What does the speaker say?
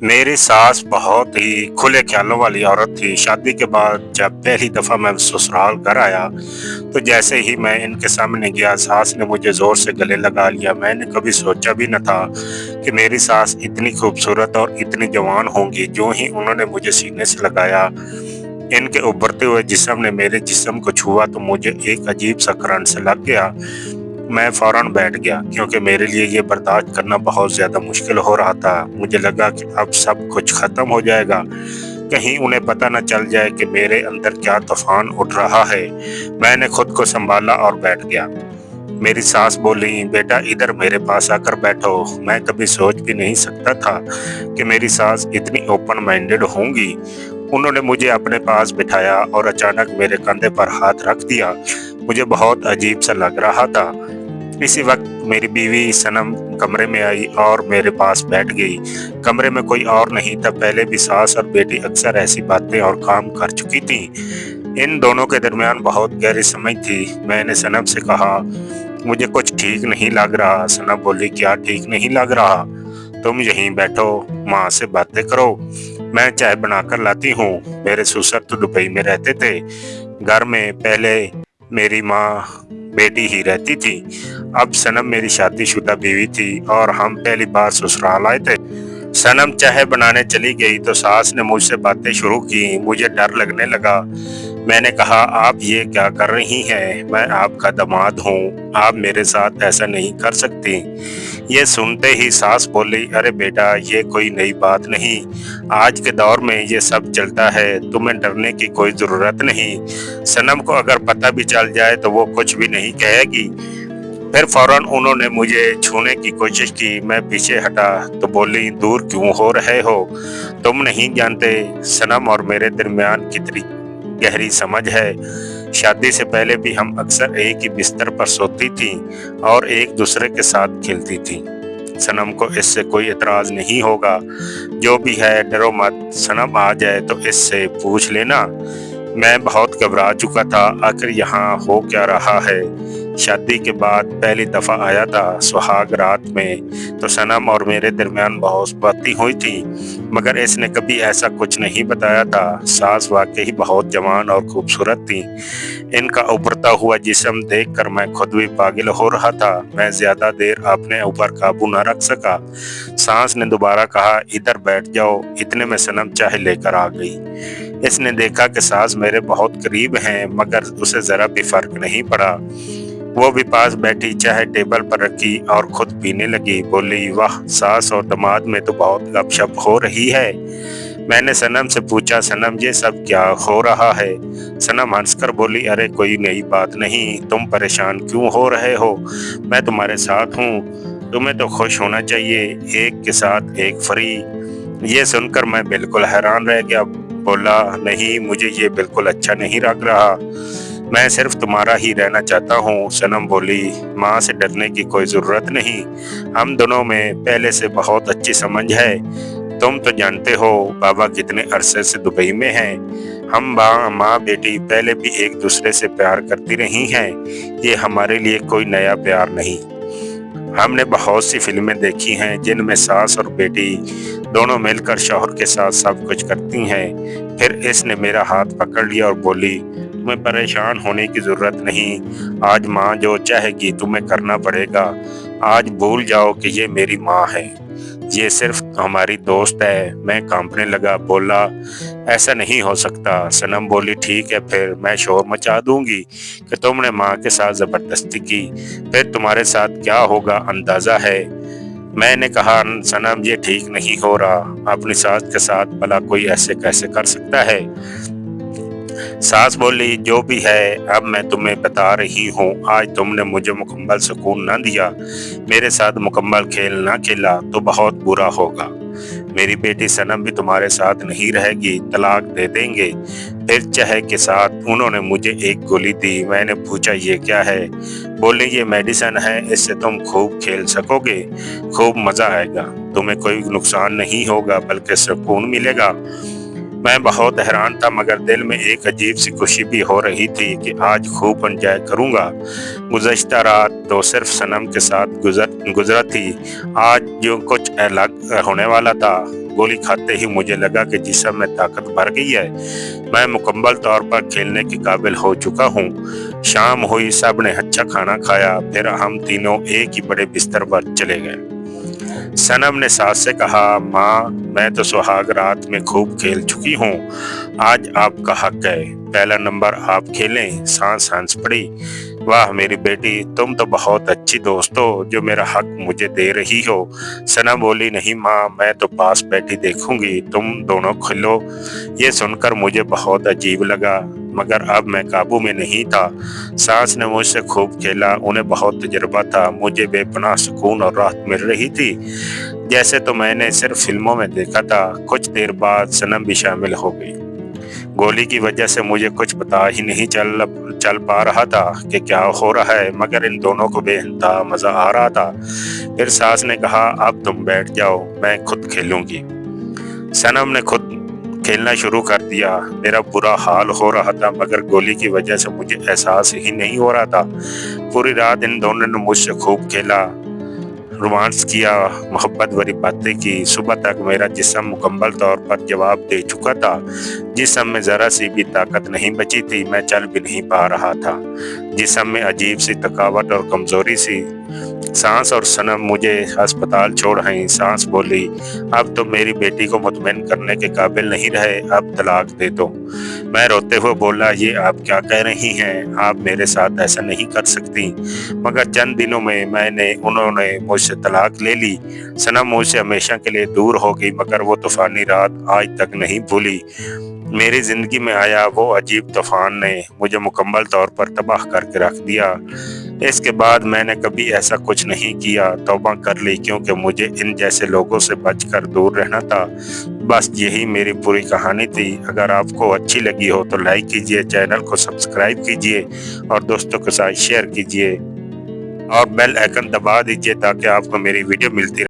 मेरी सास बहुत ही खुले ख्यालों वाली औरत थी। शादी के बाद जब पहली दफ़ा मैं ससुराल घर आया, तो जैसे ही मैं इनके सामने गया, सास ने मुझे ज़ोर से गले लगा लिया। मैंने कभी सोचा भी न था कि मेरी सास इतनी खूबसूरत और इतनी जवान होंगी। यूँ ही उन्होंने मुझे सीने से लगाया, इनके उभरते हुए जिस्म ने मेरे जिस्म को छुआ तो मुझे एक अजीब-सा करंट सा लग गया। मैं फ़ौरन बैठ गया क्योंकि मेरे लिए ये बर्दाश्त करना बहुत ज़्यादा मुश्किल हो रहा था। मुझे लगा कि अब सब कुछ ख़त्म हो जाएगा, कहीं उन्हें पता न चल जाए कि मेरे अंदर क्या तूफ़ान उठ रहा है। मैंने खुद को सँभाला और बैठ गया। मेरी सास बोली, "बेटा इधर मेरे पास आकर बैठो।" मैं कभी सोच भी नहीं सकता था कि मेरी सास इतनी ओपन माइंडेड होंगी। उन्होंने मुझे अपने पास बिठाया और अचानक मेरे कंधे पर हाथ रख दिया। मुझे बहुत अजीब-सा लग रहा था। इसी वक्त मेरी बीवी सनम कमरे में आई और मेरे पास बैठ गई। कमरे में कोई और नहीं था, पहले भी सास और बेटी अक्सर ऐसी बातें और काम कर चुकी थीं। इन दोनों के दरमियान बहुत गहरी समझ थी। मैंने सनम से कहा, "मुझे कुछ ठीक नहीं लग रहा।" सनम बोली, "क्या ठीक नहीं लग रहा? तुम यहीं बैठो, माँ से बातें करो। मैं चाय बनाकर लाती हूँ।" मेरे ससुर तो दुबई में रहते थे। घर में पहले मेरी माँ बेटी ही रहती थी। अब सनम मेरी शादीशुदा बीवी थी और हम पहली बार ससुराल आए थे। सनम चाय बनाने चली गई तो सास ने मुझसे बातें शुरू की। मुझे डर लगने लगा। मैंने कहा, "आप ये क्या कर रही हैं? मैं आपका दामाद हूँ। आप मेरे साथ ऐसा नहीं कर सकती।" ये सुनते ही सास बोली, "अरे बेटा, ये कोई नई बात नहीं। आज के दौर में ये सब चलता है। तुम्हें डरने की कोई ज़रूरत नहीं। सनम को अगर पता भी चल जाए तो वो कुछ भी नहीं कहेगी।" फिर फौरन उन्होंने मुझे छूने की कोशिश की। मैं पीछे हटा तो बोली, "दूर क्यों हो रहे हो? तुम नहीं जानते सनम और मेरे दरमियान कितनी गहरी समझ है। शादी से पहले भी हम अक्सर एक ही बिस्तर पर सोती थीं और एक दूसरे के साथ खेलती थीं। सनम को इससे कोई एतराज़ नहीं होगा। जो भी है डरो मत, सनम आ जाए तो इससे पूछ लेना।" मैं बहुत घबरा चुका था, आखिर यहाँ हो क्या रहा है। शादी के बाद पहली दफ़ा आया था सुहाग रात में, तो सनम और मेरे दरमियान बहुत बातें हुई थी, मगर इसने कभी ऐसा कुछ नहीं बताया था। सास वाकई बहुत जवान और खूबसूरत थी। इनका उभरता हुआ जिस्म देखकर मैं खुद भी पागल हो रहा था। मैं ज़्यादा देर अपने ऊपर काबू न रख सका। सास ने दोबारा कहा, "इधर बैठ जाओ।" इतने में सनम चाय लेकर आ गई। इसने देखा कि सास मेरे बहुत करीब हैं, मगर उसे ज़रा भी फ़र्क नहीं पड़ा। वो भी पास बैठी चाय टेबल पर रखी और खुद पीने लगी। बोली, "वाह, सास और दामाद में तो बहुत गपशप हो रही है।" मैंने सनम से पूछा, "सनम, ये सब क्या हो रहा है?" सनम हंसकर बोली, "अरे कोई नई बात नहीं। तुम परेशान क्यों हो रहे हो? मैं तुम्हारे साथ हूँ। तुम्हें तो खुश होना चाहिए, एक के साथ एक फ्री।" ये सुनकर मैं बिल्कुल हैरान रह गया। बोला, "नहीं, मुझे ये बिल्कुल अच्छा नहीं लग रहा। मैं सिर्फ तुम्हारा ही रहना चाहता हूँ।" सनम बोली, "माँ से डरने की कोई ज़रूरत नहीं। हम दोनों में पहले से बहुत अच्छी समझ है। तुम तो जानते हो बाबा कितने अरसे से दुबई में हैं। हम माँ बेटी पहले भी एक दूसरे से प्यार करती रही हैं। ये हमारे लिए कोई नया प्यार नहीं। हमने बहुत सी फिल्में देखी हैं जिनमें सास और बेटी दोनों मिलकर शौहर के साथ सब कुछ करती हैं।" फिर इसने मेरा हाथ पकड़ लिया और बोली, "तुम्हें परेशान होने की ज़रूरत नहीं। आज माँ जो चाहेगी तुम्हें करना पड़ेगा। आज भूल जाओ कि ये मेरी माँ है। ये सिर्फ हमारी दोस्त है।" मैं कांपने लगा, बोला, "ऐसा नहीं हो सकता।" सनम बोली, "ठीक है, फिर मैं शोर मचा दूंगी कि तुमने माँ के साथ ज़बरदस्ती की। फिर तुम्हारे साथ क्या होगा अंदाज़ा है।" मैंने कहा, "सनम, ये ठीक नहीं हो रहा। अपनी सास के साथ भला कोई ऐसे कैसे कर सकता है?" सास बोली, "जो भी है, अब मैं तुम्हें बता रही हूँ, आज तुमने मुझे मुकम्मल सुकून ना दिया, मेरे साथ मुकम्मल खेल ना खेला तो बहुत बुरा होगा। मेरी बेटी सनम भी तुम्हारे साथ नहीं रहेगी, तलाक दे देंगे।" फिर चाय के साथ उन्होंने मुझे एक गोली दी। मैंने पूछा, "ये क्या है?" बोले, "ये मेडिसिन है, इससे तुम खूब खेल सकोगे, खूब मज़ा आएगा। तुम्हें कोई नुकसान नहीं होगा बल्कि सुकून मिलेगा।" मैं बहुत हैरान था मगर दिल में एक अजीब सी खुशी भी हो रही थी कि आज खूब एंजॉय करूंगा। गुज़श्ता रात तो सिर्फ सनम के साथ गुजरा थी। आज जो कुछ अलग होने वाला था। गोली खाते ही मुझे लगा कि जिस्म में ताकत भर गई है। मैं मुकम्मल तौर पर खेलने के काबिल हो चुका हूँ। शाम हुई, सब ने अच्छा खाना खाया, फिर हम तीनों एक ही बड़े बिस्तर पर चले गए। सनम ने सास से कहा, माँ मैं तो सुहाग रात में खूब खेल चुकी हूँ, आज आपका हक है, पहला नंबर आप खेलें। सांस हंस पड़ी। वाह मेरी बेटी, तुम तो बहुत अच्छी दोस्त हो जो मेरा हक मुझे दे रही हो। सनम बोली, नहीं माँ, मैं तो पास बैठी देखूंगी, तुम दोनों खेलो। ये सुनकर मुझे बहुत अजीब लगा मगर अब मैं काबू में नहीं था। सास ने मुझसे खूब खेला, उन्हें बहुत तजुर्बा था, मुझे बेपनाह सुकून और राहत मिल रही थी, जैसे तो मैंने सिर्फ फिल्मों में देखा था। कुछ देर बाद सनम भी शामिल हो गई। गोली की वजह से मुझे कुछ पता ही नहीं चल पा रहा था कि क्या हो रहा है, मगर इन दोनों को बेइंतहा मजा आ रहा था। फिर सास ने कहा, अब तुम बैठ जाओ, मैं खुद खेलूंगी। सनम ने खुद खेलना शुरू कर दिया। मेरा बुरा हाल हो रहा था मगर गोली की वजह से मुझे एहसास ही नहीं हो रहा था। पूरी रात इन दोनों ने मुझसे खूब खेला, रोमांस किया, मोहब्बत भरी बातें की। सुबह तक मेरा जिस्म मुकम्मल तौर पर जवाब दे चुका था। जिस्म में जरा सी भी ताकत नहीं बची थी, मैं चल भी नहीं पा रहा था। जिस्म में अजीब सी थकावट और कमजोरी सी। सांस और सनम मुझे अस्पताल छोड़ आई। सांस बोली, अब तो मेरी बेटी को मुतमिन करने के काबिल नहीं रहे, अब तलाक दे दो। मैं रोते हुए बोला, ये आप क्या कह रही हैं, आप मेरे साथ ऐसा नहीं कर सकती। मगर चंद दिनों में उन्होंने मुझसे तलाक ले ली। सनम मुझसे हमेशा के लिए दूर हो गई मगर वो तूफानी रात आज तक नहीं भूली। मेरी जिंदगी में आया वो अजीब तूफान ने मुझे मुकम्मल तौर पर तबाह करके रख दिया। इसके बाद मैंने कभी ऐसा कुछ नहीं किया, तौबा कर ली, क्योंकि मुझे इन जैसे लोगों से बचकर दूर रहना था। बस यही मेरी पूरी कहानी थी। अगर आपको अच्छी लगी हो तो लाइक कीजिए, चैनल को सब्सक्राइब कीजिए और दोस्तों के साथ शेयर कीजिए और बेल आइकन दबा दीजिए ताकि आपको मेरी वीडियो मिलती रहे।